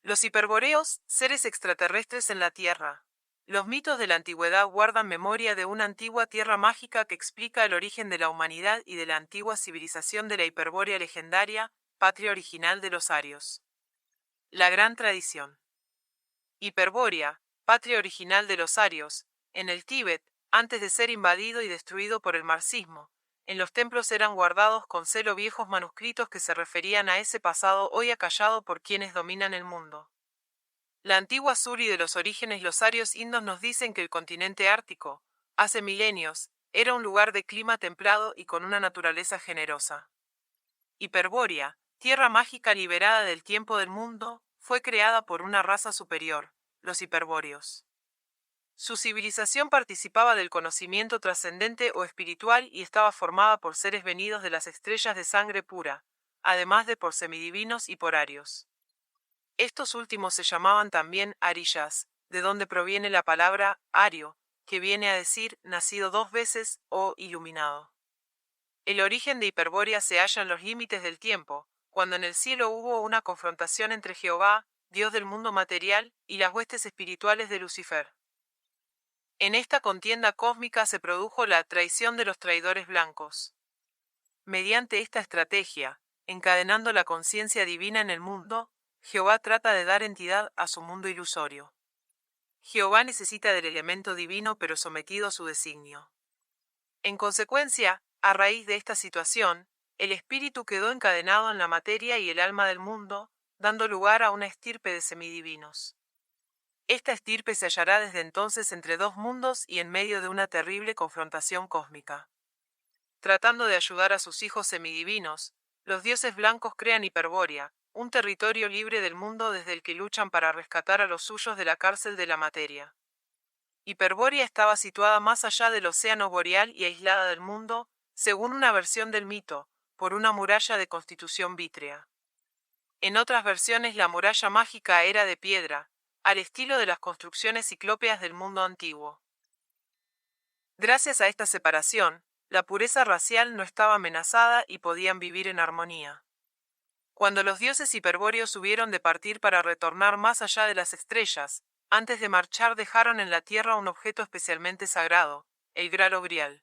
Los hiperboreos, seres extraterrestres en la Tierra. Los mitos de la antigüedad guardan memoria de una antigua tierra mágica que explica el origen de la humanidad y de la antigua civilización de la Hiperbórea legendaria, patria original de los arios. La gran tradición. Hiperbórea, patria original de los arios, en el Tíbet, antes de ser invadido y destruido por el marxismo. En los templos eran guardados con celo viejos manuscritos que se referían a ese pasado hoy acallado por quienes dominan el mundo. La antigua Suri de los orígenes los arios indos nos dicen que el continente ártico, hace milenios, era un lugar de clima templado y con una naturaleza generosa. Hiperbórea, tierra mágica liberada del tiempo del mundo, fue creada por una raza superior, los hiperbóreos. Su civilización participaba del conocimiento trascendente o espiritual y estaba formada por seres venidos de las estrellas de sangre pura, además de por semidivinos y por arios. Estos últimos se llamaban también ariyas, de donde proviene la palabra ario, que viene a decir nacido dos veces o iluminado. El origen de Hiperbórea se halla en los límites del tiempo, cuando en el cielo hubo una confrontación entre Jehová, Dios del mundo material, y las huestes espirituales de Lucifer. En esta contienda cósmica se produjo la traición de los traidores blancos. Mediante esta estrategia, encadenando la conciencia divina en el mundo, Jehová trata de dar entidad a su mundo ilusorio. Jehová necesita del elemento divino pero sometido a su designio. En consecuencia, a raíz de esta situación, el espíritu quedó encadenado en la materia y el alma del mundo, dando lugar a una estirpe de semidivinos. Esta estirpe se hallará desde entonces entre dos mundos y en medio de una terrible confrontación cósmica. Tratando de ayudar a sus hijos semidivinos, los dioses blancos crean Hiperbórea, un territorio libre del mundo desde el que luchan para rescatar a los suyos de la cárcel de la materia. Hiperbórea estaba situada más allá del océano boreal y aislada del mundo, según una versión del mito, por una muralla de constitución vítrea. En otras versiones la muralla mágica era de piedra, al estilo de las construcciones ciclópeas del mundo antiguo. Gracias a esta separación, la pureza racial no estaba amenazada y podían vivir en armonía. Cuando los dioses hiperbóreos hubieron de partir para retornar más allá de las estrellas, antes de marchar dejaron en la tierra un objeto especialmente sagrado, el Gral Obrial.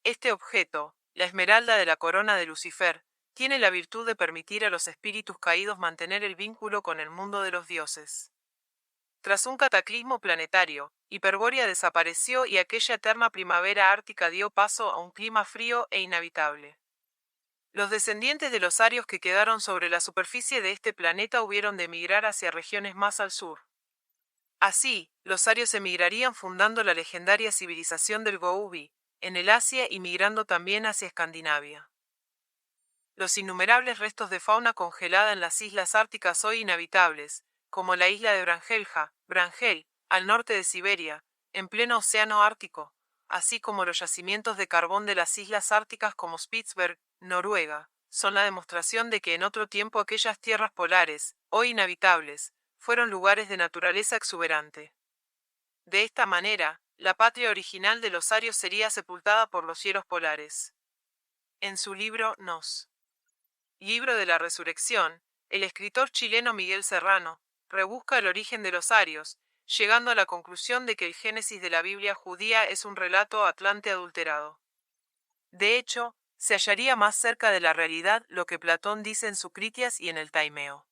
Este objeto, la esmeralda de la corona de Lucifer, tiene la virtud de permitir a los espíritus caídos mantener el vínculo con el mundo de los dioses. Tras un cataclismo planetario, Hiperbórea desapareció y aquella eterna primavera ártica dio paso a un clima frío e inhabitable. Los descendientes de los arios que quedaron sobre la superficie de este planeta hubieron de emigrar hacia regiones más al sur. Así, los arios emigrarían fundando la legendaria civilización del Gobi, en el Asia y migrando también hacia Escandinavia. Los innumerables restos de fauna congelada en las islas árticas hoy inhabitables, como la isla de Brangelja, Brangel, al norte de Siberia, en pleno océano ártico, así como los yacimientos de carbón de las islas árticas como Spitsberg, Noruega, son la demostración de que en otro tiempo aquellas tierras polares, hoy inhabitables, fueron lugares de naturaleza exuberante. De esta manera, la patria original de los arios sería sepultada por los hielos polares. En su libro Nos. Libro de la Resurrección, el escritor chileno Miguel Serrano rebusca el origen de los arios, llegando a la conclusión de que el Génesis de la Biblia judía es un relato atlante adulterado. De hecho, se hallaría más cerca de la realidad lo que Platón dice en su Critias y en el Taimeo.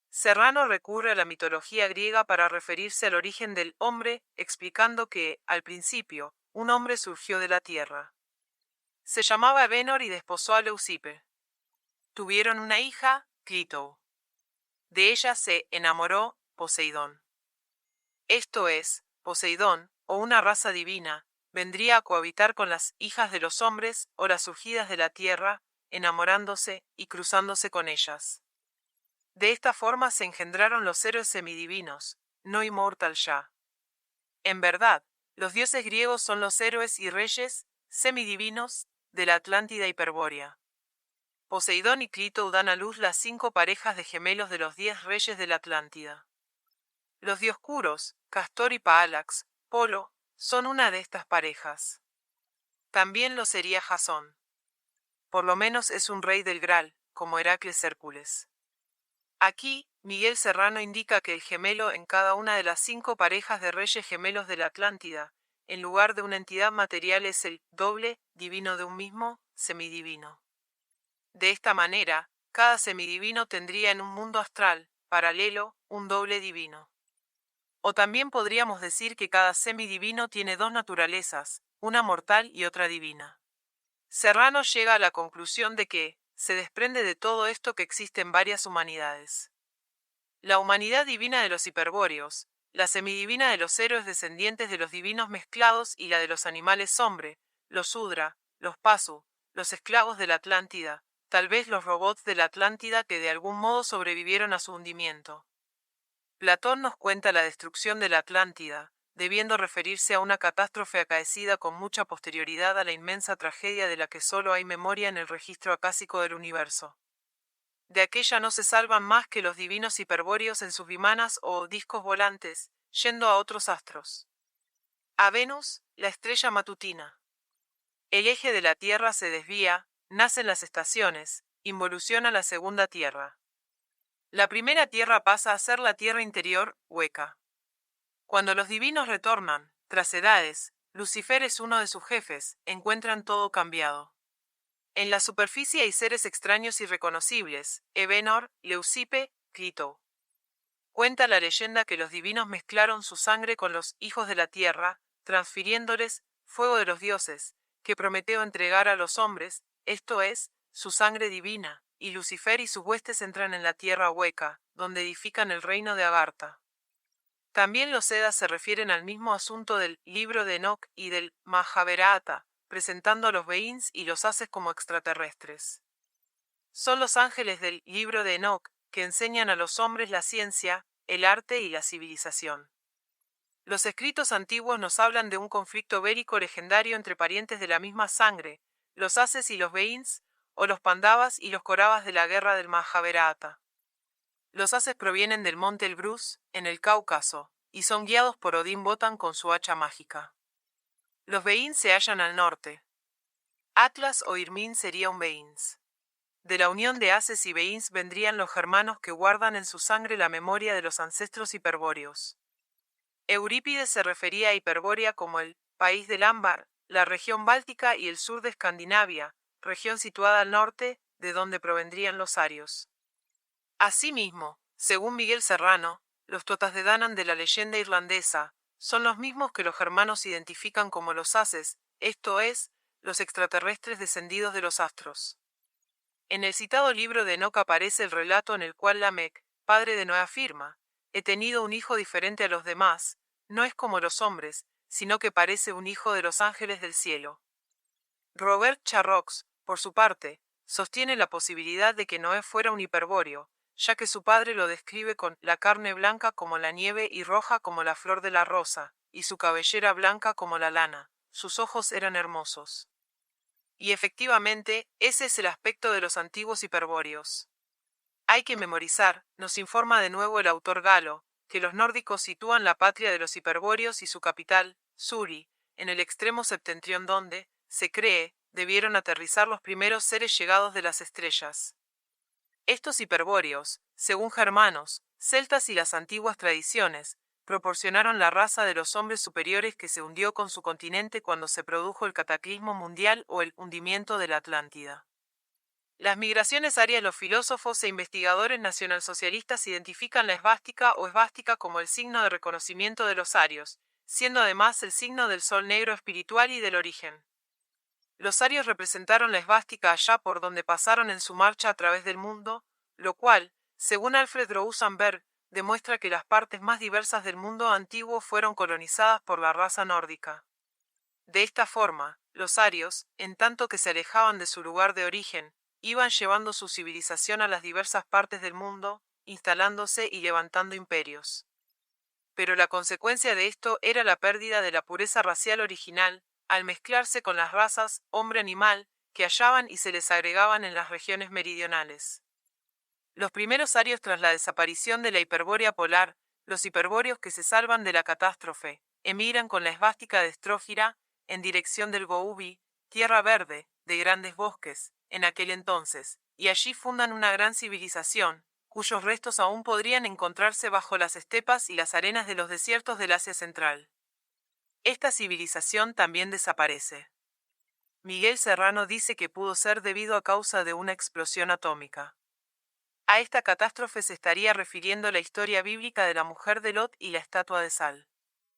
Serrano recurre a la mitología griega para referirse al origen del hombre, explicando que, al principio, un hombre surgió de la tierra. Se llamaba Evenor y desposó a Leucippe. Tuvieron una hija, Clito. De ella se enamoró Poseidón. Esto es, Poseidón, o una raza divina, vendría a cohabitar con las hijas de los hombres o las surgidas de la tierra, enamorándose y cruzándose con ellas. De esta forma se engendraron los héroes semidivinos, no inmortal ya. En verdad, los dioses griegos son los héroes y reyes, semidivinos, de la Atlántida hiperbórea. Poseidón y Clito dan a luz las 5 parejas de gemelos de los 10 reyes de la Atlántida. Los dioscuros, Castor y Pálax, Polo, son una de estas parejas. También lo sería Jasón. Por lo menos es un rey del Graal, como Heracles Hércules. Aquí, Miguel Serrano indica que el gemelo en cada una de las 5 parejas de reyes gemelos de la Atlántida, en lugar de una entidad material, es el doble divino de un mismo semidivino. De esta manera, cada semidivino tendría en un mundo astral, paralelo, un doble divino. O también podríamos decir que cada semidivino tiene 2 naturalezas, una mortal y otra divina. Serrano llega a la conclusión de que, se desprende de todo esto que existen varias humanidades. La humanidad divina de los hiperbóreos, la semidivina de los héroes descendientes de los divinos mezclados y la de los animales hombre, los Udra, los Pasu, los esclavos de la Atlántida, tal vez los robots de la Atlántida que de algún modo sobrevivieron a su hundimiento. Platón nos cuenta la destrucción de la Atlántida, debiendo referirse a una catástrofe acaecida con mucha posterioridad a la inmensa tragedia de la que solo hay memoria en el registro acásico del universo. De aquella no se salvan más que los divinos hiperbóreos en sus vimanas o discos volantes, yendo a otros astros. A Venus, la estrella matutina. El eje de la Tierra se desvía, nacen las estaciones, involuciona la segunda Tierra. La primera Tierra pasa a ser la Tierra interior, hueca. Cuando los divinos retornan, tras edades, Lucifer es uno de sus jefes, encuentran todo cambiado. En la superficie hay seres extraños y reconocibles, Ebenor, Leucipe, Clito. Cuenta la leyenda que los divinos mezclaron su sangre con los hijos de la tierra, transfiriéndoles fuego de los dioses, que Prometeo entregara a los hombres, esto es, su sangre divina, y Lucifer y sus huestes entran en la tierra hueca, donde edifican el reino de Agartha. También los Edas se refieren al mismo asunto del libro de Enoch y del Mahabharata, presentando a los Beins y los Haces como extraterrestres. Son los ángeles del libro de Enoch, que enseñan a los hombres la ciencia, el arte y la civilización. Los escritos antiguos nos hablan de un conflicto bélico legendario entre parientes de la misma sangre, los Haces y los Beins, o los Pandavas y los Kauravas de la guerra del Mahabharata. Los Haces provienen del monte Elbrus, en el Cáucaso, y son guiados por Odín Wotan con su hacha mágica. Los Beins se hallan al norte. Atlas o Irmín sería un Beins. De la unión de Haces y Beins vendrían los germanos que guardan en su sangre la memoria de los ancestros hiperbóreos. Eurípides se refería a Hiperbórea como el país del ámbar, la región báltica y el sur de Escandinavia, región situada al norte, de donde provendrían los arios. Asimismo, según Miguel Serrano, los Totas de Danann de la leyenda irlandesa son los mismos que los germanos identifican como los Haces, esto es, los extraterrestres descendidos de los astros. En el citado libro de Enoch aparece el relato en el cual Lamec, padre de Noé, afirma: he tenido un hijo diferente a los demás, no es como los hombres, sino que parece un hijo de los ángeles del cielo. Robert Charroux, por su parte, sostiene la posibilidad de que Noé fuera un hiperbóreo, ya que su padre lo describe con la carne blanca como la nieve y roja como la flor de la rosa, y su cabellera blanca como la lana, sus ojos eran hermosos. Y efectivamente, ese es el aspecto de los antiguos hiperbóreos. Hay que memorizar, nos informa de nuevo el autor galo, que los nórdicos sitúan la patria de los hiperbóreos y su capital, Suri, en el extremo septentrión donde, se cree, debieron aterrizar los primeros seres llegados de las estrellas. Estos hiperbóreos, según germanos, celtas y las antiguas tradiciones, proporcionaron la raza de los hombres superiores que se hundió con su continente cuando se produjo el cataclismo mundial o el hundimiento de la Atlántida. Las migraciones arias. Los filósofos e investigadores nacionalsocialistas identifican la esvástica o esvástica como el signo de reconocimiento de los arios, siendo además el signo del sol negro espiritual y del origen. Los arios representaron la esvástica allá por donde pasaron en su marcha a través del mundo, lo cual, según Alfred Rosenberg, demuestra que las partes más diversas del mundo antiguo fueron colonizadas por la raza nórdica. De esta forma, los arios, en tanto que se alejaban de su lugar de origen, iban llevando su civilización a las diversas partes del mundo, instalándose y levantando imperios. Pero la consecuencia de esto era la pérdida de la pureza racial original, al mezclarse con las razas hombre-animal, que hallaban y se les agregaban en las regiones meridionales. Los primeros arios tras la desaparición de la hiperbórea polar, los hiperbóreos que se salvan de la catástrofe, emigran con la esvástica de Strógira, en dirección del Gobi, tierra verde, de grandes bosques, en aquel entonces, y allí fundan una gran civilización, cuyos restos aún podrían encontrarse bajo las estepas y las arenas de los desiertos del Asia Central. Esta civilización también desaparece. Miguel Serrano dice que pudo ser debido a causa de una explosión atómica. A esta catástrofe se estaría refiriendo la historia bíblica de la mujer de Lot y la estatua de sal.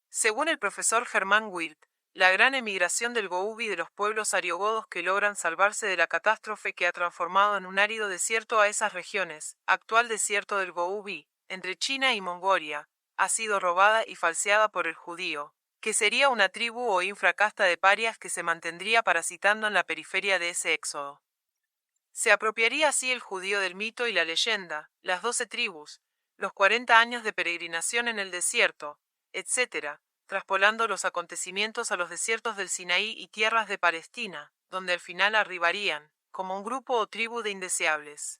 Según el profesor Germán Wirt, la gran emigración del Gobi de los pueblos ariogodos que logran salvarse de la catástrofe que ha transformado en un árido desierto a esas regiones, actual desierto del Gobi, entre China y Mongolia, ha sido robada y falseada por el judío, que sería una tribu o infracasta de parias que se mantendría parasitando en la periferia de ese éxodo. Se apropiaría así el judío del mito y la leyenda, las 12 tribus, los 40 años de peregrinación en el desierto, etc., traspolando los acontecimientos a los desiertos del Sinaí y tierras de Palestina, donde al final arribarían, como un grupo o tribu de indeseables.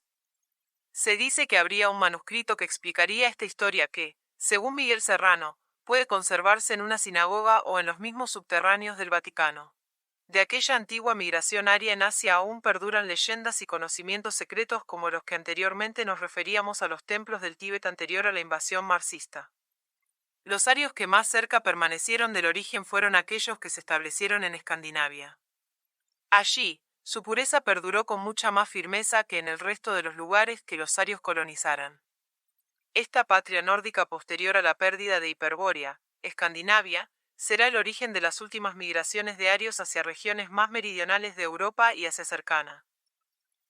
Se dice que habría un manuscrito que explicaría esta historia que, según Miguel Serrano, puede conservarse en una sinagoga o en los mismos subterráneos del Vaticano. De aquella antigua migración aria en Asia aún perduran leyendas y conocimientos secretos como los que anteriormente nos referíamos a los templos del Tíbet anterior a la invasión marxista. Los arios que más cerca permanecieron del origen fueron aquellos que se establecieron en Escandinavia. Allí, su pureza perduró con mucha más firmeza que en el resto de los lugares que los arios colonizaran. Esta patria nórdica posterior a la pérdida de Hiperbórea, Escandinavia, será el origen de las últimas migraciones de arios hacia regiones más meridionales de Europa y Asia cercana.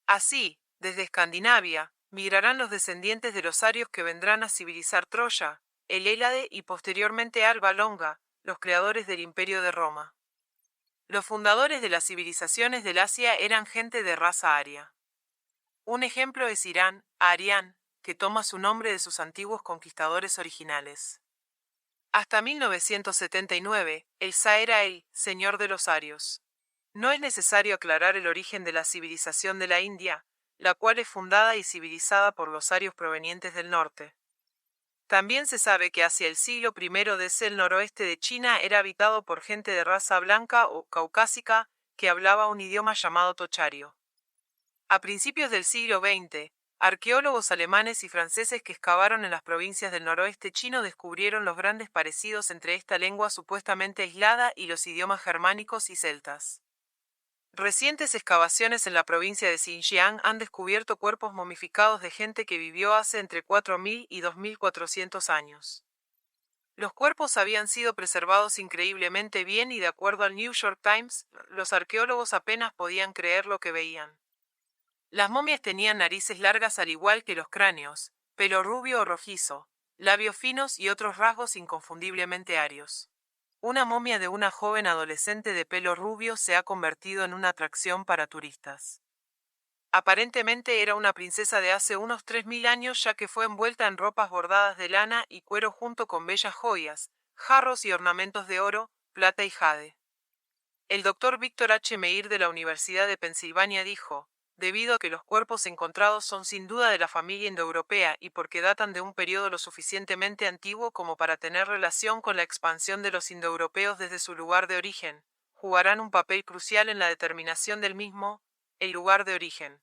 Así, desde Escandinavia, migrarán los descendientes de los arios que vendrán a civilizar Troya, el Hélade y posteriormente Alba Longa, los creadores del Imperio de Roma. Los fundadores de las civilizaciones del Asia eran gente de raza aria. Un ejemplo es Irán, Arián, que toma su nombre de sus antiguos conquistadores originales. Hasta 1979, el Shah era el señor de los arios. No es necesario aclarar el origen de la civilización de la India, la cual es fundada y civilizada por los arios provenientes del norte. También se sabe que hacia el siglo I DC el noroeste de China era habitado por gente de raza blanca o caucásica, que hablaba un idioma llamado tochario. A principios del siglo XX, arqueólogos alemanes y franceses que excavaron en las provincias del noroeste chino descubrieron los grandes parecidos entre esta lengua supuestamente aislada y los idiomas germánicos y celtas. Recientes excavaciones en la provincia de Xinjiang han descubierto cuerpos momificados de gente que vivió hace entre 4.000 y 2.400 años. Los cuerpos habían sido preservados increíblemente bien y de acuerdo al New York Times, los arqueólogos apenas podían creer lo que veían. Las momias tenían narices largas al igual que los cráneos, pelo rubio o rojizo, labios finos y otros rasgos inconfundiblemente arios. Una momia de una joven adolescente de pelo rubio se ha convertido en una atracción para turistas. Aparentemente era una princesa de hace unos 3.000 años ya que fue envuelta en ropas bordadas de lana y cuero junto con bellas joyas, jarros y ornamentos de oro, plata y jade. El doctor Víctor H. Meir de la Universidad de Pensilvania dijo, debido a que los cuerpos encontrados son sin duda de la familia indoeuropea y porque datan de un periodo lo suficientemente antiguo como para tener relación con la expansión de los indoeuropeos desde su lugar de origen, jugarán un papel crucial en la determinación del mismo, el lugar de origen.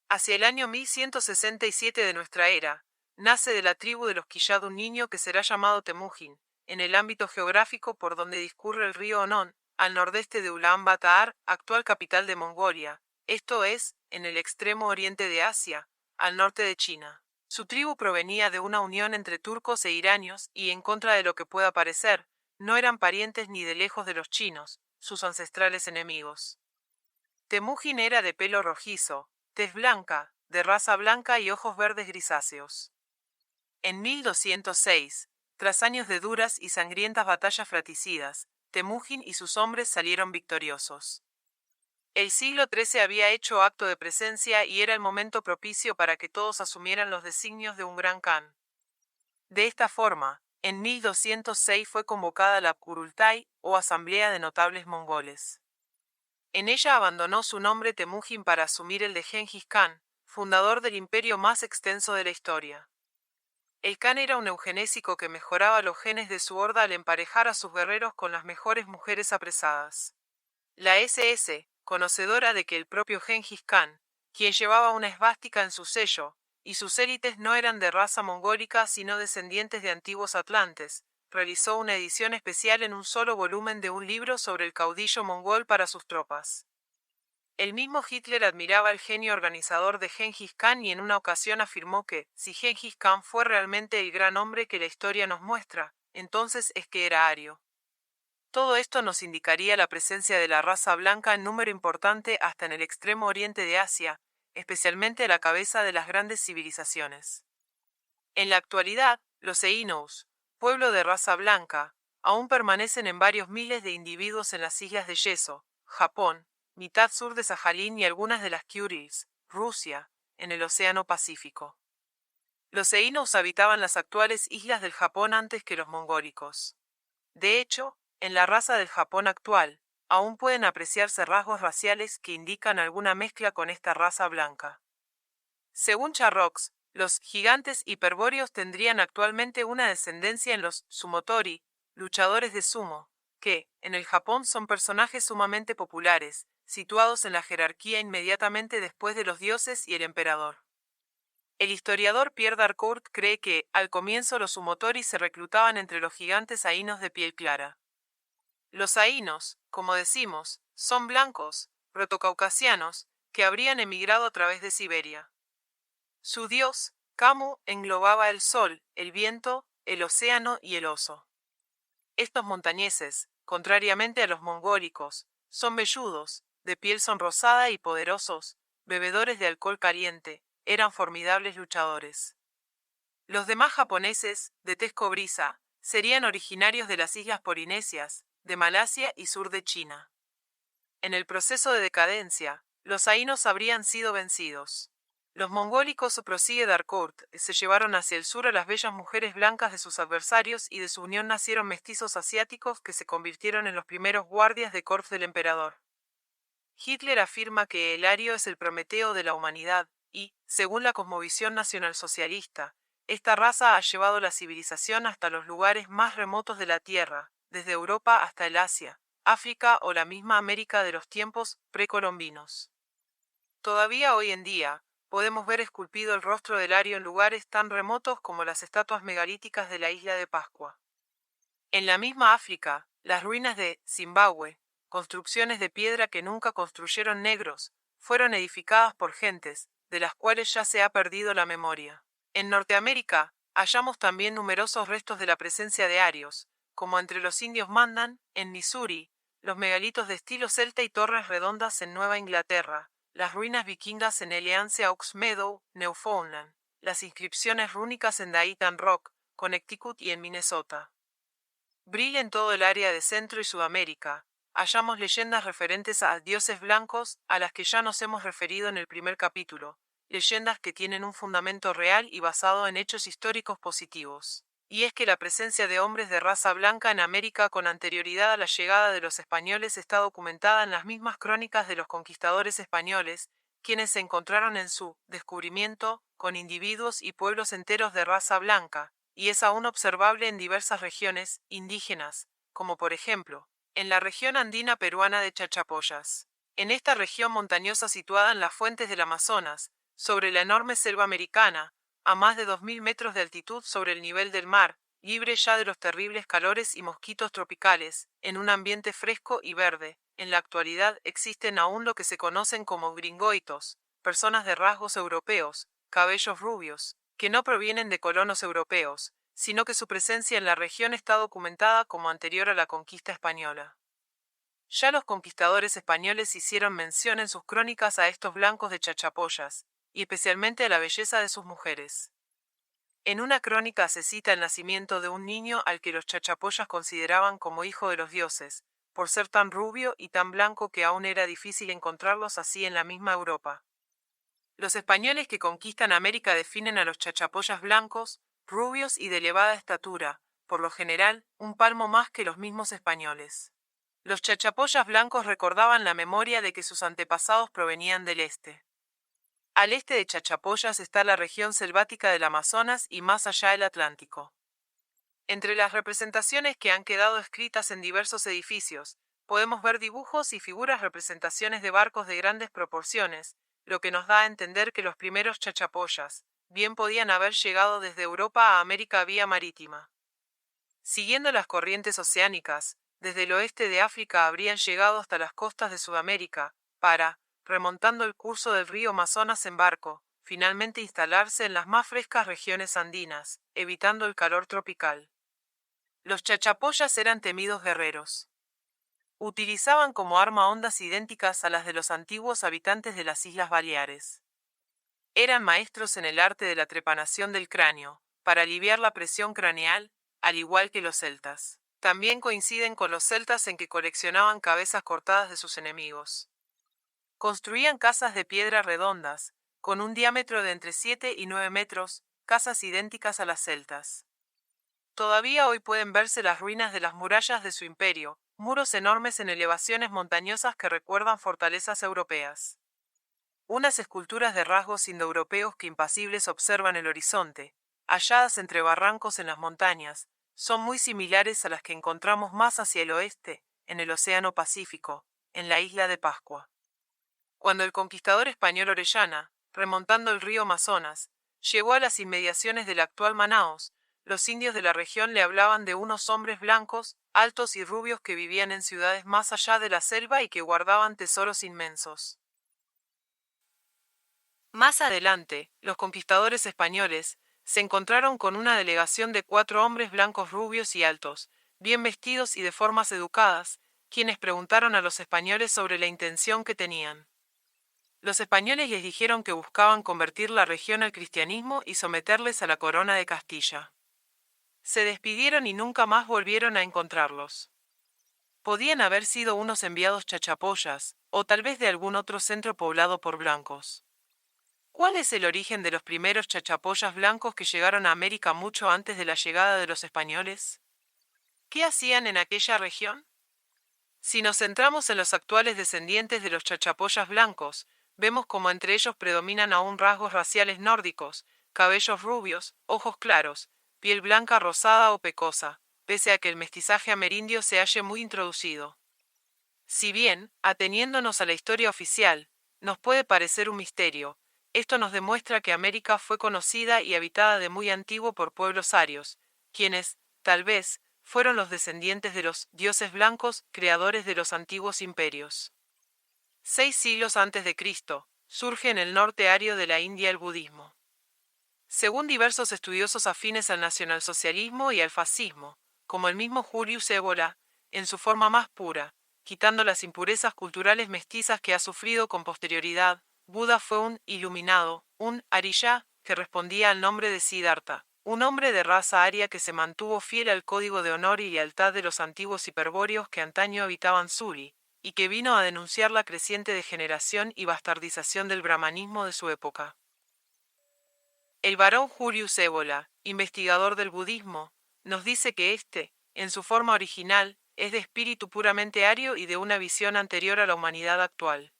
Hacia el año 1167 de nuestra era, nace de la tribu de los Quillad un niño que será llamado Temujin, en el ámbito geográfico por donde discurre el río Onon, al nordeste de Ulan Bator, actual capital de Mongolia, esto es, en el extremo oriente de Asia, al norte de China. Su tribu provenía de una unión entre turcos e iranios y, en contra de lo que pueda parecer, no eran parientes ni de lejos de los chinos, sus ancestrales enemigos. Temujin era de pelo rojizo, tez blanca, de raza blanca y ojos verdes grisáceos. En 1206, tras años de duras y sangrientas batallas fratricidas, Temujin y sus hombres salieron victoriosos. El siglo XIII había hecho acto de presencia y era el momento propicio para que todos asumieran los designios de un gran Khan. De esta forma, en 1206 fue convocada la Kurultai, o Asamblea de Notables Mongoles. En ella abandonó su nombre Temujin para asumir el de Genghis Khan, fundador del imperio más extenso de la historia. El Khan era un eugenésico que mejoraba los genes de su horda al emparejar a sus guerreros con las mejores mujeres apresadas. La SS, conocedora de que el propio Genghis Khan, quien llevaba una esvástica en su sello, y sus élites no eran de raza mongólica sino descendientes de antiguos atlantes, realizó una edición especial en un solo volumen de un libro sobre el caudillo mongol para sus tropas. El mismo Hitler admiraba el genio organizador de Gengis Khan y en una ocasión afirmó que, si Gengis Khan fue realmente el gran hombre que la historia nos muestra, entonces es que era ario. Todo esto nos indicaría la presencia de la raza blanca en número importante hasta en el extremo oriente de Asia, especialmente a la cabeza de las grandes civilizaciones. En la actualidad, los Ainos, pueblo de raza blanca, aún permanecen en varios miles de individuos en las islas de Yeso, Japón, mitad sur de Sajalín y algunas de las Kuriles, Rusia, en el Océano Pacífico. Los Ainos habitaban las actuales islas del Japón antes que los mongólicos. De hecho, en la raza del Japón actual, aún pueden apreciarse rasgos raciales que indican alguna mezcla con esta raza blanca. Según Charrox, los gigantes hiperbóreos tendrían actualmente una descendencia en los sumotori, luchadores de sumo, que, en el Japón son personajes sumamente populares, situados en la jerarquía inmediatamente después de los dioses y el emperador. El historiador Pierre Darcourt cree que, al comienzo los sumotori se reclutaban entre los gigantes ainos de piel clara. Los ainos, como decimos, son blancos, protocaucasianos, que habrían emigrado a través de Siberia. Su dios, Kamu, englobaba el sol, el viento, el océano y el oso. Estos montañeses, contrariamente a los mongólicos, son velludos, de piel sonrosada y poderosos, bebedores de alcohol caliente, eran formidables luchadores. Los demás japoneses, de tez cobriza, serían originarios de las islas polinesias, de Malasia y sur de China. En el proceso de decadencia, los ainos habrían sido vencidos. Los mongólicos, prosigue Darcourt, se llevaron hacia el sur a las bellas mujeres blancas de sus adversarios y de su unión nacieron mestizos asiáticos que se convirtieron en los primeros guardias de corps del emperador. Hitler afirma que el ario es el Prometeo de la humanidad y, según la cosmovisión nacionalsocialista, esta raza ha llevado la civilización hasta los lugares más remotos de la Tierra, desde Europa hasta el Asia, África o la misma América de los tiempos precolombinos. Todavía hoy en día, podemos ver esculpido el rostro del ario en lugares tan remotos como las estatuas megalíticas de la isla de Pascua. En la misma África, las ruinas de Zimbabue, construcciones de piedra que nunca construyeron negros, fueron edificadas por gentes, de las cuales ya se ha perdido la memoria. En Norteamérica, hallamos también numerosos restos de la presencia de arios, como entre los indios Mandan, en Missouri, los megalitos de estilo celta y torres redondas en Nueva Inglaterra, las ruinas vikingas en Eleance Oaks Meadow, Newfoundland, las inscripciones rúnicas en Dighton Rock, Connecticut y en Minnesota. Brille en todo el área de Centro y Sudamérica, hallamos leyendas referentes a dioses blancos, a las que ya nos hemos referido en el primer capítulo, leyendas que tienen un fundamento real y basado en hechos históricos positivos. Y es que la presencia de hombres de raza blanca en América con anterioridad a la llegada de los españoles está documentada en las mismas crónicas de los conquistadores españoles, quienes se encontraron en su descubrimiento con individuos y pueblos enteros de raza blanca, y es aún observable en diversas regiones indígenas, como por ejemplo, en la región andina peruana de Chachapoyas. En esta región montañosa situada en las fuentes del Amazonas, sobre la enorme selva americana, a más de 2000 metros de altitud sobre el nivel del mar, libre ya de los terribles calores y mosquitos tropicales, en un ambiente fresco y verde, en la actualidad existen aún lo que se conocen como gringoitos, personas de rasgos europeos, cabellos rubios, que no provienen de colonos europeos, sino que su presencia en la región está documentada como anterior a la conquista española. Ya los conquistadores españoles hicieron mención en sus crónicas a estos blancos de Chachapoyas, y especialmente a la belleza de sus mujeres. En una crónica se cita el nacimiento de un niño al que los chachapoyas consideraban como hijo de los dioses, por ser tan rubio y tan blanco que aún era difícil encontrarlos así en la misma Europa. Los españoles que conquistan América definen a los chachapoyas blancos, rubios y de elevada estatura, por lo general, un palmo más que los mismos españoles. Los chachapoyas blancos recordaban la memoria de que sus antepasados provenían del este. Al este de Chachapoyas está la región selvática del Amazonas y más allá el Atlántico. Entre las representaciones que han quedado escritas en diversos edificios, podemos ver dibujos y figuras representaciones de barcos de grandes proporciones, lo que nos da a entender que los primeros Chachapoyas, bien podían haber llegado desde Europa a América vía marítima. Siguiendo las corrientes oceánicas, desde el oeste de África habrían llegado hasta las costas de Sudamérica, para, remontando el curso del río Amazonas en barco, finalmente instalarse en las más frescas regiones andinas, evitando el calor tropical. Los chachapoyas eran temidos guerreros. Utilizaban como arma ondas idénticas a las de los antiguos habitantes de las Islas Baleares. Eran maestros en el arte de la trepanación del cráneo, para aliviar la presión craneal, al igual que los celtas. También coinciden con los celtas en que coleccionaban cabezas cortadas de sus enemigos. Construían casas de piedra redondas, con un diámetro de entre 7 y 9 metros, casas idénticas a las celtas. Todavía hoy pueden verse las ruinas de las murallas de su imperio, muros enormes en elevaciones montañosas que recuerdan fortalezas europeas. Unas esculturas de rasgos indoeuropeos que impasibles observan el horizonte, halladas entre barrancos en las montañas, son muy similares a las que encontramos más hacia el oeste, en el Océano Pacífico, en la isla de Pascua. Cuando el conquistador español Orellana, remontando el río Amazonas, llegó a las inmediaciones del actual Manaos, los indios de la región le hablaban de unos hombres blancos, altos y rubios que vivían en ciudades más allá de la selva y que guardaban tesoros inmensos. Más adelante, los conquistadores españoles se encontraron con una delegación de 4 hombres blancos rubios y altos, bien vestidos y de formas educadas, quienes preguntaron a los españoles sobre la intención que tenían. Los españoles les dijeron que buscaban convertir la región al cristianismo y someterles a la corona de Castilla. Se despidieron y nunca más volvieron a encontrarlos. Podían haber sido unos enviados chachapoyas, o tal vez de algún otro centro poblado por blancos. ¿Cuál es el origen de los primeros chachapoyas blancos que llegaron a América mucho antes de la llegada de los españoles? ¿Qué hacían en aquella región? Si nos centramos en los actuales descendientes de los chachapoyas blancos, vemos como entre ellos predominan aún rasgos raciales nórdicos, cabellos rubios, ojos claros, piel blanca rosada o pecosa, pese a que el mestizaje amerindio se halle muy introducido. Si bien, ateniéndonos a la historia oficial, nos puede parecer un misterio, esto nos demuestra que América fue conocida y habitada de muy antiguo por pueblos arios, quienes, tal vez, fueron los descendientes de los dioses blancos, creadores de los antiguos imperios. 6 siglos antes de Cristo, surge en el norte ario de la India el budismo. Según diversos estudiosos afines al nacionalsocialismo y al fascismo, como el mismo Julius Evola, en su forma más pura, quitando las impurezas culturales mestizas que ha sufrido con posterioridad, Buda fue un iluminado, un Ariya, que respondía al nombre de Siddhartha, un hombre de raza aria que se mantuvo fiel al código de honor y lealtad de los antiguos hiperbóreos que antaño habitaban Suri, y que vino a denunciar la creciente degeneración y bastardización del brahmanismo de su época. El barón Julius Evola, investigador del budismo, nos dice que éste, en su forma original, es de espíritu puramente ario y de una visión anterior a la humanidad actual.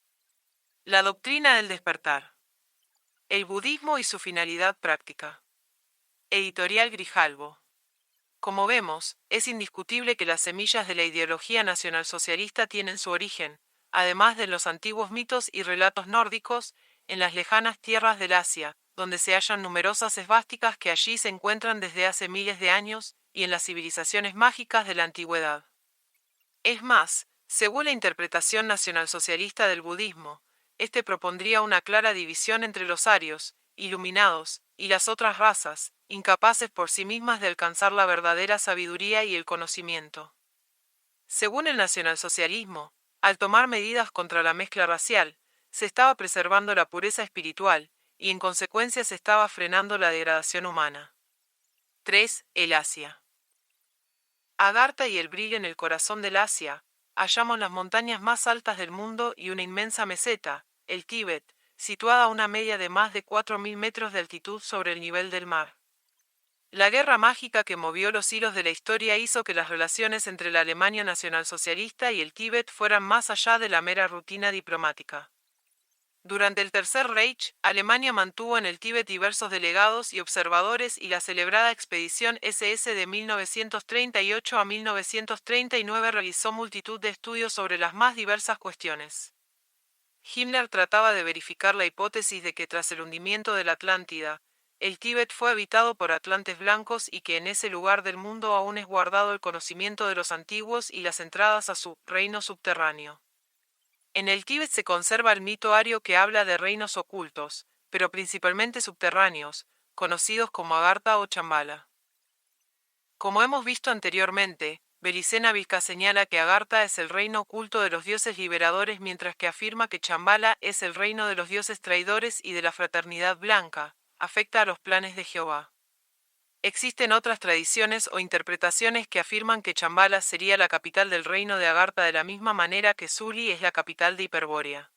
La doctrina del despertar. El budismo y su finalidad práctica. Editorial Grijalbo. Como vemos, es indiscutible que las semillas de la ideología nacionalsocialista tienen su origen, además de los antiguos mitos y relatos nórdicos, en las lejanas tierras del Asia, donde se hallan numerosas esvásticas que allí se encuentran desde hace miles de años, y en las civilizaciones mágicas de la antigüedad. Es más, según la interpretación nacionalsocialista del budismo, este propondría una clara división entre los arios, iluminados, y las otras razas, incapaces por sí mismas de alcanzar la verdadera sabiduría y el conocimiento. Según el nacionalsocialismo, al tomar medidas contra la mezcla racial, se estaba preservando la pureza espiritual, y en consecuencia se estaba frenando la degradación humana. 3. El Asia. Agartha y el brillo en el corazón del Asia, hallamos las montañas más altas del mundo y una inmensa meseta, el Tíbet, situada a una media de más de 4.000 metros de altitud sobre el nivel del mar. La guerra mágica que movió los hilos de la historia hizo que las relaciones entre la Alemania nacionalsocialista y el Tíbet fueran más allá de la mera rutina diplomática. Durante el Tercer Reich, Alemania mantuvo en el Tíbet diversos delegados y observadores y la celebrada expedición SS de 1938 a 1939 realizó multitud de estudios sobre las más diversas cuestiones. Himmler trataba de verificar la hipótesis de que tras el hundimiento de la Atlántida, el Tíbet fue habitado por atlantes blancos y que en ese lugar del mundo aún es guardado el conocimiento de los antiguos y las entradas a su reino subterráneo. En el Tíbet se conserva el mito ario que habla de reinos ocultos, pero principalmente subterráneos, conocidos como Agartha o Chambala. Como hemos visto anteriormente, Belicena Vizca señala que Agartha es el reino oculto de los dioses liberadores, mientras que afirma que Chambala es el reino de los dioses traidores y de la fraternidad blanca, afecta a los planes de Jehová. Existen otras tradiciones o interpretaciones que afirman que Chambala sería la capital del reino de Agartha de la misma manera que Suli es la capital de Hiperbórea.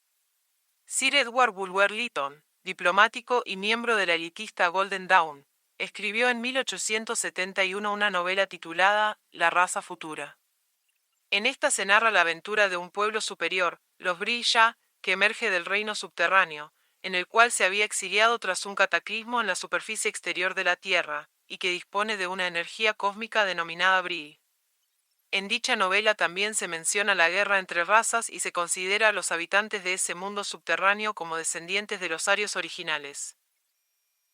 Sir Edward Bulwer-Lytton, diplomático y miembro de la elitista Golden Dawn, escribió en 1871 una novela titulada La raza futura. En esta se narra la aventura de un pueblo superior, los Bree-Shah, que emerge del reino subterráneo, en el cual se había exiliado tras un cataclismo en la superficie exterior de la Tierra, y que dispone de una energía cósmica denominada Bree. En dicha novela también se menciona la guerra entre razas y se considera a los habitantes de ese mundo subterráneo como descendientes de los arios originales.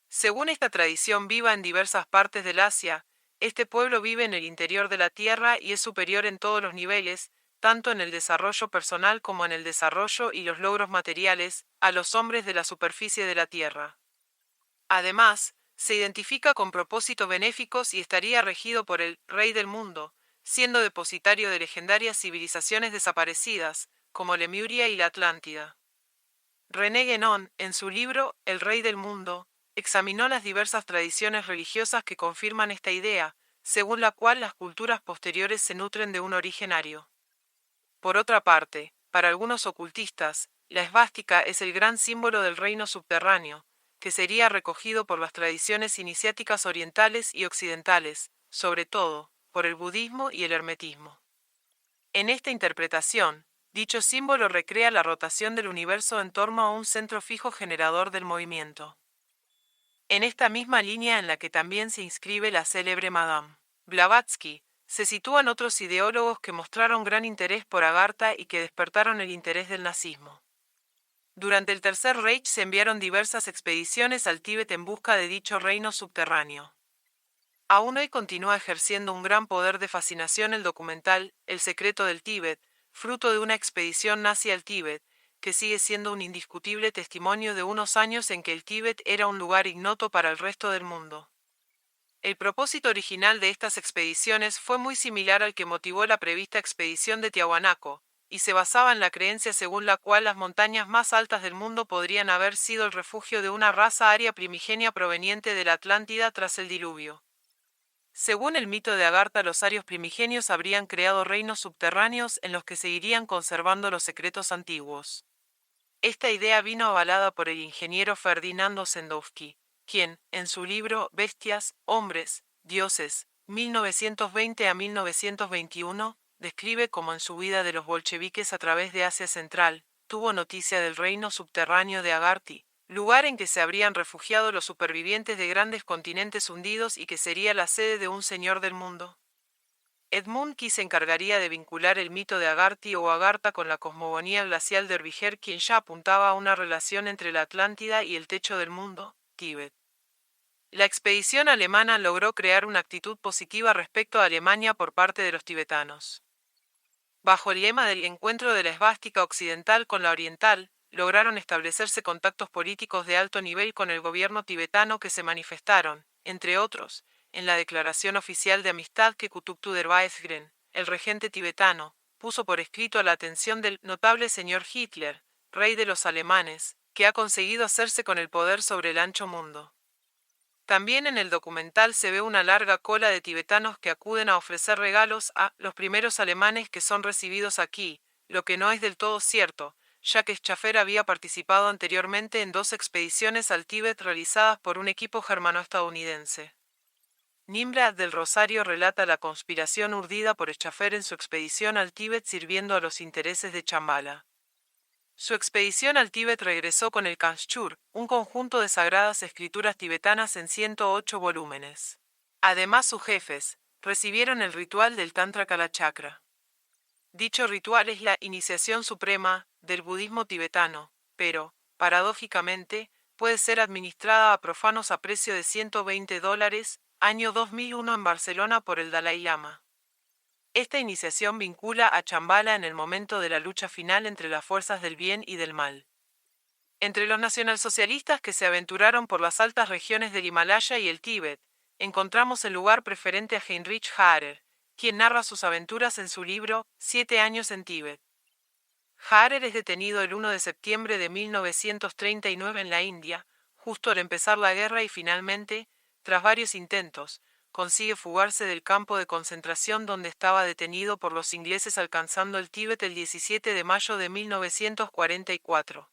Según esta tradición viva en diversas partes del Asia, este pueblo vive en el interior de la Tierra y es superior en todos los niveles, tanto en el desarrollo personal como en el desarrollo y los logros materiales, a los hombres de la superficie de la Tierra. Además, se identifica con propósitos benéficos y estaría regido por el Rey del Mundo, siendo depositario de legendarias civilizaciones desaparecidas, como Lemuria y la Atlántida. René Guénon, en su libro El Rey del Mundo, examinó las diversas tradiciones religiosas que confirman esta idea, según la cual las culturas posteriores se nutren de un origen ario. Por otra parte, para algunos ocultistas, la esvástica es el gran símbolo del reino subterráneo, que sería recogido por las tradiciones iniciáticas orientales y occidentales, sobre todo, por el budismo y el hermetismo. En esta interpretación, dicho símbolo recrea la rotación del universo en torno a un centro fijo generador del movimiento. En esta misma línea en la que también se inscribe la célebre Madame Blavatsky, se sitúan otros ideólogos que mostraron gran interés por Agartha y que despertaron el interés del nazismo. Durante el Tercer Reich se enviaron diversas expediciones al Tíbet en busca de dicho reino subterráneo. Aún hoy continúa ejerciendo un gran poder de fascinación el documental El secreto del Tíbet, fruto de una expedición nazi al Tíbet, que sigue siendo un indiscutible testimonio de unos años en que el Tíbet era un lugar ignoto para el resto del mundo. El propósito original de estas expediciones fue muy similar al que motivó la prevista expedición de Tiahuanaco, y se basaba en la creencia según la cual las montañas más altas del mundo podrían haber sido el refugio de una raza aria primigenia proveniente de la Atlántida tras el diluvio. Según el mito de Agartha, los arios primigenios habrían creado reinos subterráneos en los que seguirían conservando los secretos antiguos. Esta idea vino avalada por el ingeniero Ferdinando Sendowski, quien, en su libro Bestias, Hombres, Dioses, 1920 a 1921, describe cómo en su huida de los bolcheviques a través de Asia Central, tuvo noticia del reino subterráneo de Agarthi, lugar en que se habrían refugiado los supervivientes de grandes continentes hundidos y que sería la sede de un señor del mundo. Edmund Key se encargaría de vincular el mito de Agarthi o Agartha con la cosmogonía glacial de Herbigert, quien ya apuntaba a una relación entre la Atlántida y el techo del mundo, Tíbet. La expedición alemana logró crear una actitud positiva respecto a Alemania por parte de los tibetanos. Bajo el lema del encuentro de la esvástica occidental con la oriental, lograron establecerse contactos políticos de alto nivel con el gobierno tibetano que se manifestaron, entre otros, en la declaración oficial de amistad que Kutuptuder Vaesgren, el regente tibetano, puso por escrito a la atención del notable señor Hitler, rey de los alemanes, que ha conseguido hacerse con el poder sobre el ancho mundo. También en el documental se ve una larga cola de tibetanos que acuden a ofrecer regalos a los primeros alemanes que son recibidos aquí, lo que no es del todo cierto, ya que Schaffer había participado anteriormente en 2 expediciones al Tíbet realizadas por un equipo germano-estadounidense. Nimrod del Rosario relata la conspiración urdida por Schaffer en su expedición al Tíbet sirviendo a los intereses de Chambala. Su expedición al Tíbet regresó con el Kanshur, un conjunto de sagradas escrituras tibetanas en 108 volúmenes. Además, sus jefes recibieron el ritual del Tantra Kalachakra. Dicho ritual es la iniciación suprema del budismo tibetano, pero, paradójicamente, puede ser administrada a profanos a precio de $120, año 2001 en Barcelona por el Dalai Lama. Esta iniciación vincula a Chambala en el momento de la lucha final entre las fuerzas del bien y del mal. Entre los nacionalsocialistas que se aventuraron por las altas regiones del Himalaya y el Tíbet, encontramos el lugar preferente a Heinrich Harrer, quien narra sus aventuras en su libro 7 años en Tíbet. Harrer es detenido el 1 de septiembre de 1939 en la India, justo al empezar la guerra y finalmente, tras varios intentos, consigue fugarse del campo de concentración donde estaba detenido por los ingleses alcanzando el Tíbet el 17 de mayo de 1944.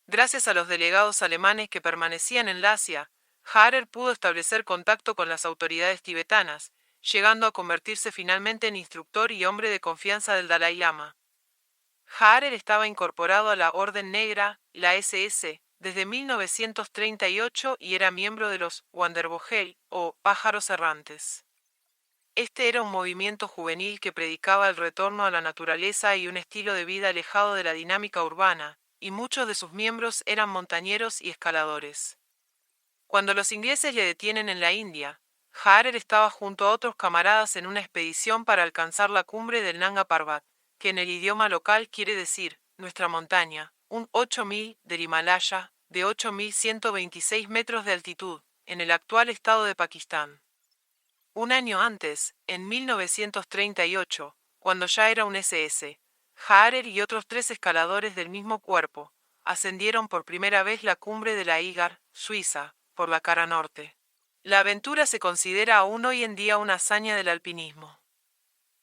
Gracias a los delegados alemanes que permanecían en Lacia, Harrer pudo establecer contacto con las autoridades tibetanas, llegando a convertirse finalmente en instructor y hombre de confianza del Dalai Lama. Harrer estaba incorporado a la Orden Negra, la SS, desde 1938 y era miembro de los Wandervogel, o pájaros errantes. Este era un movimiento juvenil que predicaba el retorno a la naturaleza y un estilo de vida alejado de la dinámica urbana, y muchos de sus miembros eran montañeros y escaladores. Cuando los ingleses le detienen en la India, Harrer estaba junto a otros camaradas en una expedición para alcanzar la cumbre del Nanga Parbat, que en el idioma local quiere decir nuestra montaña, un 8.000 del Himalaya, de 8.126 metros de altitud, en el actual estado de Pakistán. Un año antes, en 1938, cuando ya era un SS, Harrer y otros 3 escaladores del mismo cuerpo, ascendieron por primera vez la cumbre de la Igar, Suiza, por la cara norte. La aventura se considera aún hoy en día una hazaña del alpinismo.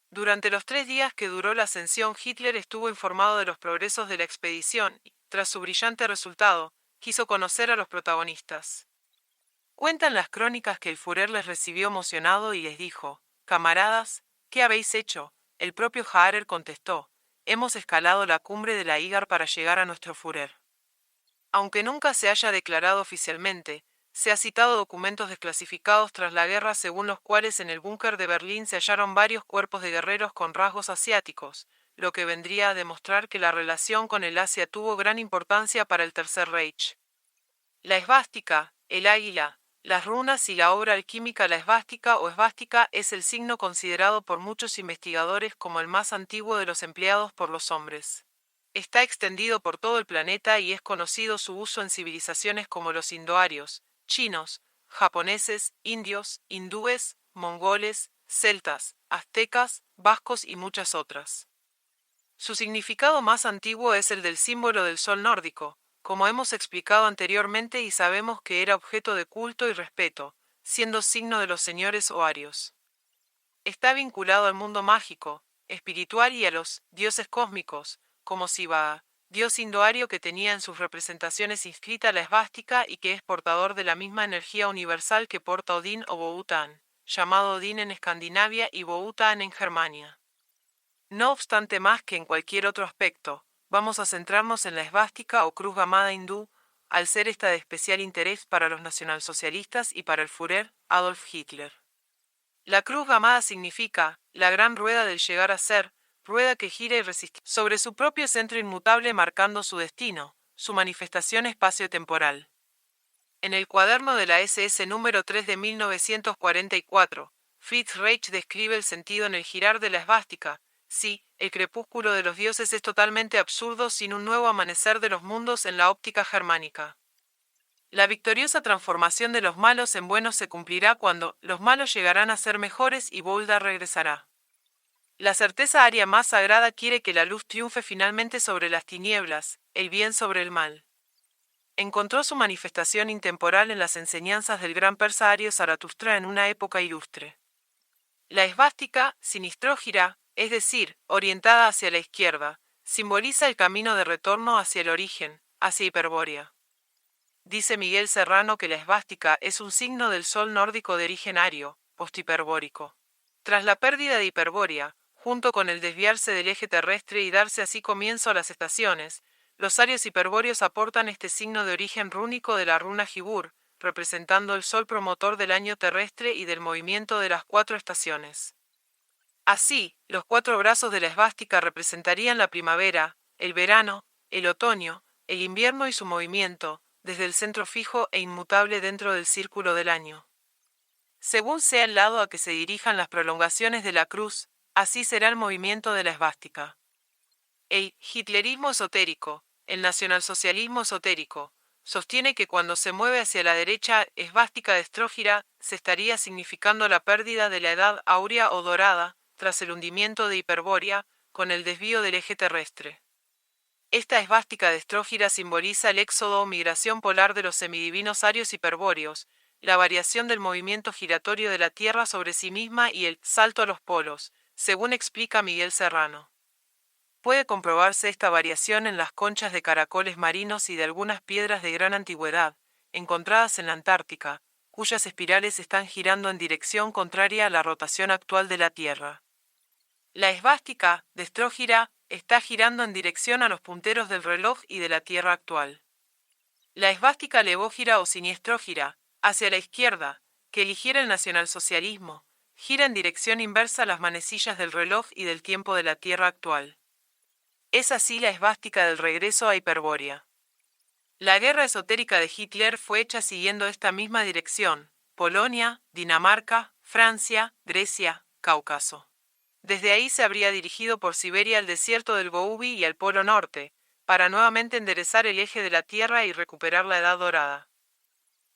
Durante los 3 días que duró la ascensión, Hitler estuvo informado de los progresos de la expedición y, tras su brillante resultado, quiso conocer a los protagonistas. Cuentan las crónicas que el Führer les recibió emocionado y les dijo: «Camaradas, ¿qué habéis hecho?». El propio Harrer contestó: «Hemos escalado la cumbre de la Igar para llegar a nuestro Führer». Aunque nunca se haya declarado oficialmente, se ha citado documentos desclasificados tras la guerra según los cuales en el búnker de Berlín se hallaron varios cuerpos de guerreros con rasgos asiáticos, lo que vendría a demostrar que la relación con el Asia tuvo gran importancia para el Tercer Reich. La esvástica, el águila, las runas y la obra alquímica. La esvástica o esvástica es el signo considerado por muchos investigadores como el más antiguo de los empleados por los hombres. Está extendido por todo el planeta y es conocido su uso en civilizaciones como los indoarios, chinos, japoneses, indios, hindúes, mongoles, celtas, aztecas, vascos y muchas otras. Su significado más antiguo es el del símbolo del sol nórdico, como hemos explicado anteriormente, y sabemos que era objeto de culto y respeto, siendo signo de los señores oarios. Está vinculado al mundo mágico, espiritual y a los dioses cósmicos, como Siva, dios indoario que tenía en sus representaciones inscrita la esvástica y que es portador de la misma energía universal que porta Odín o Wotan, llamado Odín en Escandinavia y Wotan en Germania. No obstante, más que en cualquier otro aspecto, vamos a centrarnos en la esvástica o cruz gamada hindú, al ser esta de especial interés para los nacionalsocialistas y para el Führer, Adolf Hitler. La cruz gamada significa la gran rueda del llegar a ser, rueda que gira y resiste sobre su propio centro inmutable, marcando su destino, su manifestación espacio-temporal. En el cuaderno de la SS número 3 de 1944, Fritz Reich describe el sentido en el girar de la esvástica. Sí, el crepúsculo de los dioses es totalmente absurdo sin un nuevo amanecer de los mundos en la óptica germánica. La victoriosa transformación de los malos en buenos se cumplirá cuando los malos llegarán a ser mejores y Boldar regresará. La certeza aria más sagrada quiere que la luz triunfe finalmente sobre las tinieblas, el bien sobre el mal. Encontró su manifestación intemporal en las enseñanzas del gran persa Ario Zaratustra en una época ilustre. La esvástica, sinistrógira, es decir, orientada hacia la izquierda, simboliza el camino de retorno hacia el origen, hacia Hiperbórea. Dice Miguel Serrano que la esvástica es un signo del sol nórdico de origen ario, posthiperbórico. Tras la pérdida de Hiperbórea, junto con el desviarse del eje terrestre y darse así comienzo a las estaciones, los arios hiperbóreos aportan este signo de origen rúnico de la runa Jibur, representando el sol promotor del año terrestre y del movimiento de las 4 estaciones. Así, los 4 brazos de la esvástica representarían la primavera, el verano, el otoño, el invierno y su movimiento, desde el centro fijo e inmutable dentro del círculo del año. Según sea el lado a que se dirijan las prolongaciones de la cruz, así será el movimiento de la esvástica. El hitlerismo esotérico, el nacionalsocialismo esotérico, sostiene que cuando se mueve hacia la derecha esvástica de Strógira, se estaría significando la pérdida de la edad áurea o dorada, tras el hundimiento de Hiperbórea, con el desvío del eje terrestre. Esta esvástica de Strógira simboliza el éxodo o migración polar de los semidivinos arios hiperbóreos, la variación del movimiento giratorio de la Tierra sobre sí misma y el salto a los polos, según explica Miguel Serrano. Puede comprobarse esta variación en las conchas de caracoles marinos y de algunas piedras de gran antigüedad, encontradas en la Antártica, cuyas espirales están girando en dirección contraria a la rotación actual de la Tierra. La esvástica de Strógira está girando en dirección a los punteros del reloj y de la Tierra actual. La esvástica levógira o siniestrógira, hacia la izquierda, que eligiera el nacionalsocialismo, gira en dirección inversa a las manecillas del reloj y del tiempo de la Tierra actual. Es así la esvástica del regreso a Hiperbórea. La guerra esotérica de Hitler fue hecha siguiendo esta misma dirección: Polonia, Dinamarca, Francia, Grecia, Cáucaso. Desde ahí se habría dirigido por Siberia al desierto del Gobi y al Polo Norte, para nuevamente enderezar el eje de la Tierra y recuperar la Edad Dorada.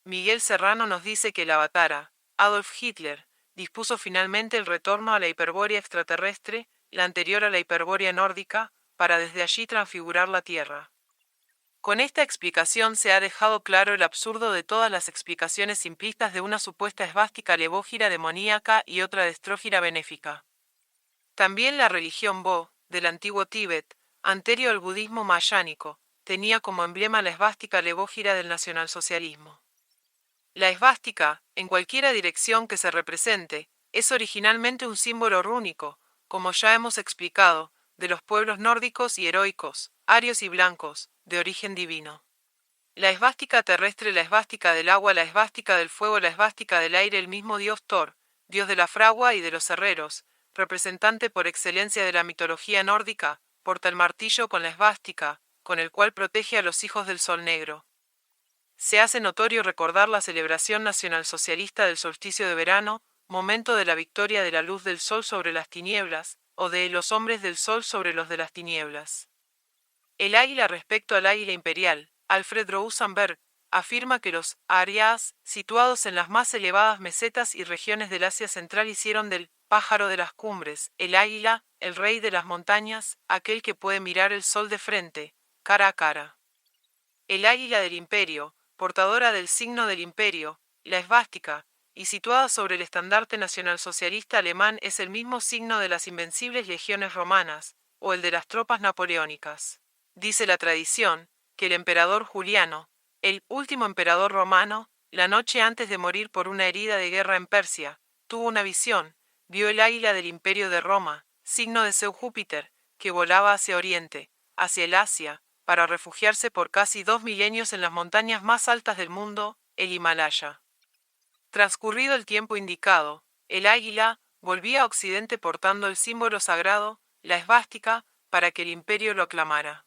Miguel Serrano nos dice que el avatara, Adolf Hitler, dispuso finalmente el retorno a la Hiperbórea extraterrestre, la anterior a la Hiperbórea nórdica, para desde allí transfigurar la Tierra. Con esta explicación se ha dejado claro el absurdo de todas las explicaciones simplistas de una supuesta esvástica levógira demoníaca y otra de estrógira benéfica. También la religión Bo, del antiguo Tíbet, anterior al budismo mahayánico, tenía como emblema la esvástica levógira del nacionalsocialismo. La esvástica, en cualquiera dirección que se represente, es originalmente un símbolo rúnico, como ya hemos explicado, de los pueblos nórdicos y heroicos, arios y blancos, de origen divino. La esvástica terrestre, la esvástica del agua, la esvástica del fuego, la esvástica del aire, el mismo dios Thor, dios de la fragua y de los herreros, representante por excelencia de la mitología nórdica, porta el martillo con la esvástica, con el cual protege a los hijos del sol negro. Se hace notorio recordar la celebración nacionalsocialista del solsticio de verano, momento de la victoria de la luz del sol sobre las tinieblas, o de los hombres del sol sobre los de las tinieblas. El águila respecto al águila imperial, Alfred Rosenberg, afirma que los Aryas, situados en las más elevadas mesetas y regiones del Asia Central, hicieron del pájaro de las cumbres, el águila, el rey de las montañas, aquel que puede mirar el sol de frente, cara a cara. El águila del imperio, portadora del signo del imperio, la esvástica, y situada sobre el estandarte nacionalsocialista alemán, es el mismo signo de las invencibles legiones romanas, o el de las tropas napoleónicas. Dice la tradición, que el emperador Juliano, el último emperador romano, la noche antes de morir por una herida de guerra en Persia, tuvo una visión, vio el águila del imperio de Roma, signo de Seu Júpiter, que volaba hacia Oriente, hacia el Asia, para refugiarse por casi 2 milenios en las montañas más altas del mundo, el Himalaya. Transcurrido el tiempo indicado, el águila volvía a Occidente portando el símbolo sagrado, la esvástica, para que el imperio lo aclamara.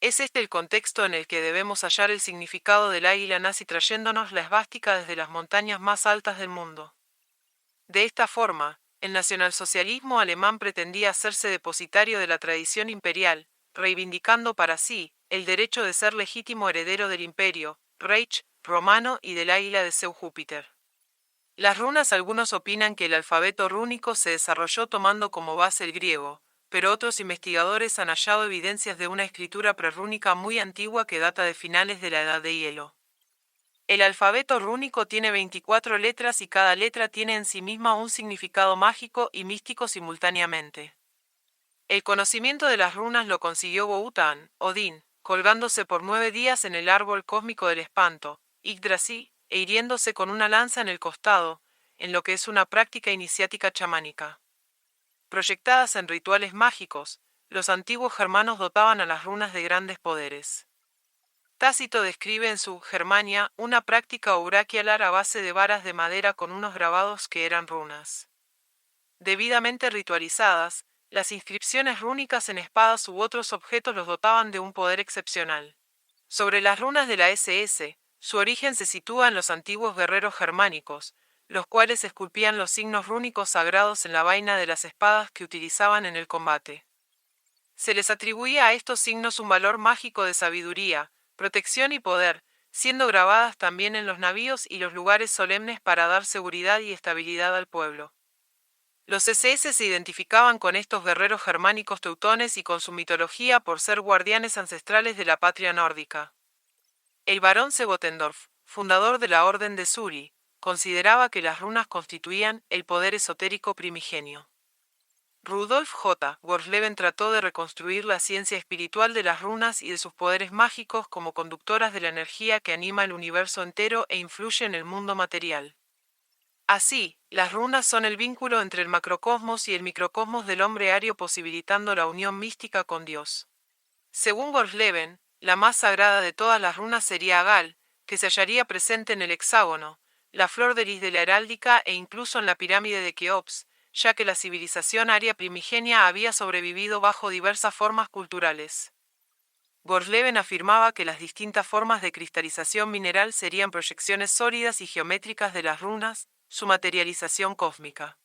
Es este el contexto en el que debemos hallar el significado del águila nazi trayéndonos la esvástica desde las montañas más altas del mundo. De esta forma, el nacionalsocialismo alemán pretendía hacerse depositario de la tradición imperial, reivindicando para sí el derecho de ser legítimo heredero del imperio, Reich, romano y del águila de Seu Júpiter. Las runas, algunos opinan que el alfabeto rúnico se desarrolló tomando como base el griego, pero otros investigadores han hallado evidencias de una escritura prerrúnica muy antigua que data de finales de la Edad de Hielo. El alfabeto rúnico tiene 24 letras y cada letra tiene en sí misma un significado mágico y místico simultáneamente. El conocimiento de las runas lo consiguió Wotan, Odín, colgándose por 9 días en el árbol cósmico del espanto, Yggdrasil, e hiriéndose con una lanza en el costado, en lo que es una práctica iniciática chamánica. Proyectadas en rituales mágicos, los antiguos germanos dotaban a las runas de grandes poderes. Tácito describe en su Germania una práctica oracular a base de varas de madera con unos grabados que eran runas. Debidamente ritualizadas, las inscripciones rúnicas en espadas u otros objetos los dotaban de un poder excepcional. Sobre las runas de la SS, su origen se sitúa en los antiguos guerreros germánicos, los cuales esculpían los signos rúnicos sagrados en la vaina de las espadas que utilizaban en el combate. Se les atribuía a estos signos un valor mágico de sabiduría, protección y poder, siendo grabadas también en los navíos y los lugares solemnes para dar seguridad y estabilidad al pueblo. Los SS se identificaban con estos guerreros germánicos teutones y con su mitología por ser guardianes ancestrales de la patria nórdica. El barón Segotendorf, fundador de la Orden de Suri, consideraba que las runas constituían el poder esotérico primigenio. Rudolf J. Worsleben trató de reconstruir la ciencia espiritual de las runas y de sus poderes mágicos como conductoras de la energía que anima el universo entero e influye en el mundo material. Así, las runas son el vínculo entre el macrocosmos y el microcosmos del hombre ario, posibilitando la unión mística con Dios. Según Worsleben, la más sagrada de todas las runas sería Agal, que se hallaría presente en el hexágono, la flor de lis de la heráldica e incluso en la pirámide de Keops, ya que la civilización aria primigenia había sobrevivido bajo diversas formas culturales. Worsleben afirmaba que las distintas formas de cristalización mineral serían proyecciones sólidas y geométricas de las runas, su materialización cósmica.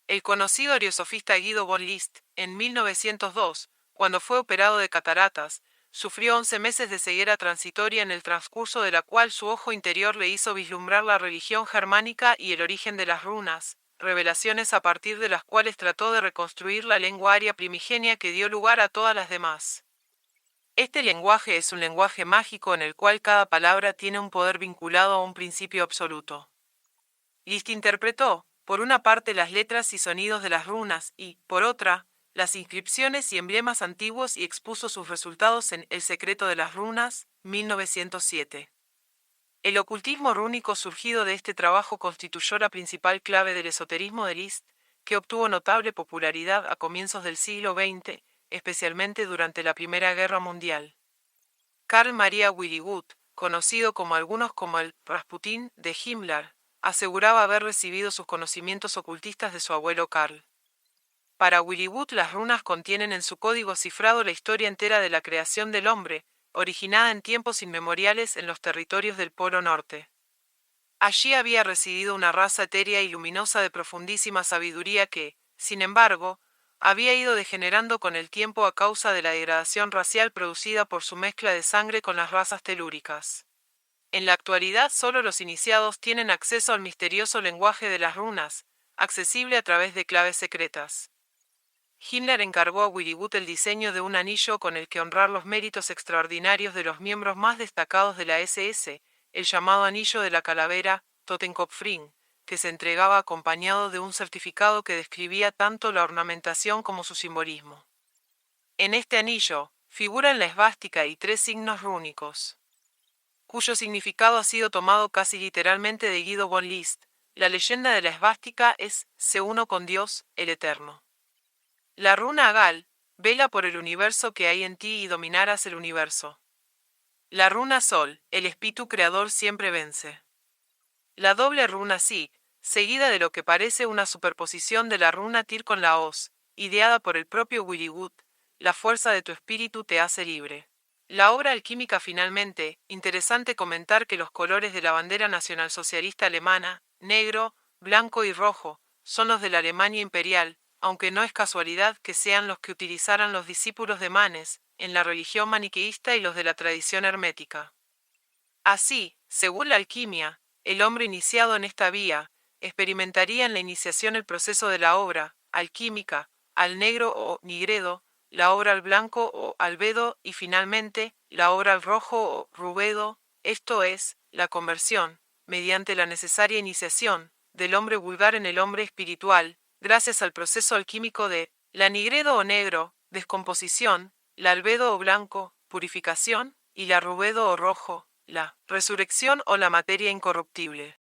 El conocido ariosofista Guido von List, en 1902, cuando fue operado de cataratas, sufrió 11 meses de ceguera transitoria en el transcurso de la cual su ojo interior le hizo vislumbrar la religión germánica y el origen de las runas, revelaciones a partir de las cuales trató de reconstruir la lengua aria primigenia que dio lugar a todas las demás. Este lenguaje es un lenguaje mágico en el cual cada palabra tiene un poder vinculado a un principio absoluto. List interpretó, por una parte, las letras y sonidos de las runas y, por otra, las inscripciones y emblemas antiguos y expuso sus resultados en El secreto de las runas, 1907. El ocultismo rúnico surgido de este trabajo constituyó la principal clave del esoterismo de List, que obtuvo notable popularidad a comienzos del siglo XX, especialmente durante la Primera Guerra Mundial. Karl Maria Willigut, conocido como algunos como el Rasputín de Himmler, aseguraba haber recibido sus conocimientos ocultistas de su abuelo Karl. Para Willigut, las runas contienen en su código cifrado la historia entera de la creación del hombre, originada en tiempos inmemoriales en los territorios del Polo Norte. Allí había residido una raza etérea y luminosa de profundísima sabiduría que, sin embargo, había ido degenerando con el tiempo a causa de la degradación racial producida por su mezcla de sangre con las razas telúricas. En la actualidad solo los iniciados tienen acceso al misterioso lenguaje de las runas, accesible a través de claves secretas. Himmler encargó a Willigut el diseño de un anillo con el que honrar los méritos extraordinarios de los miembros más destacados de la SS, el llamado Anillo de la Calavera, Totenkopfring, que se entregaba acompañado de un certificado que describía tanto la ornamentación como su simbolismo. En este anillo, figuran la esvástica y 3 signos rúnicos, cuyo significado ha sido tomado casi literalmente de Guido von List. La leyenda de la esvástica es: sé uno con Dios, el Eterno. La runa Agal, vela por el universo que hay en ti y dominarás el universo. La runa Sol, el espíritu creador siempre vence. La doble runa Sig, seguida de lo que parece una superposición de la runa Tir con la hoz, ideada por el propio Willigut, la fuerza de tu espíritu te hace libre. La obra alquímica. Finalmente, interesante comentar que los colores de la bandera nacionalsocialista alemana, negro, blanco y rojo, son los de la Alemania imperial, aunque no es casualidad que sean los que utilizaran los discípulos de Manes, en la religión maniqueísta y los de la tradición hermética. Así, según la alquimia, el hombre iniciado en esta vía, experimentaría en la iniciación el proceso de la obra alquímica, al negro o nigredo, la obra al blanco o albedo y finalmente, la obra al rojo o rubedo, esto es, la conversión, mediante la necesaria iniciación, del hombre vulgar en el hombre espiritual, gracias al proceso alquímico de la nigredo o negro, descomposición, la albedo o blanco, purificación, y la rubedo o rojo, la resurrección o la materia incorruptible.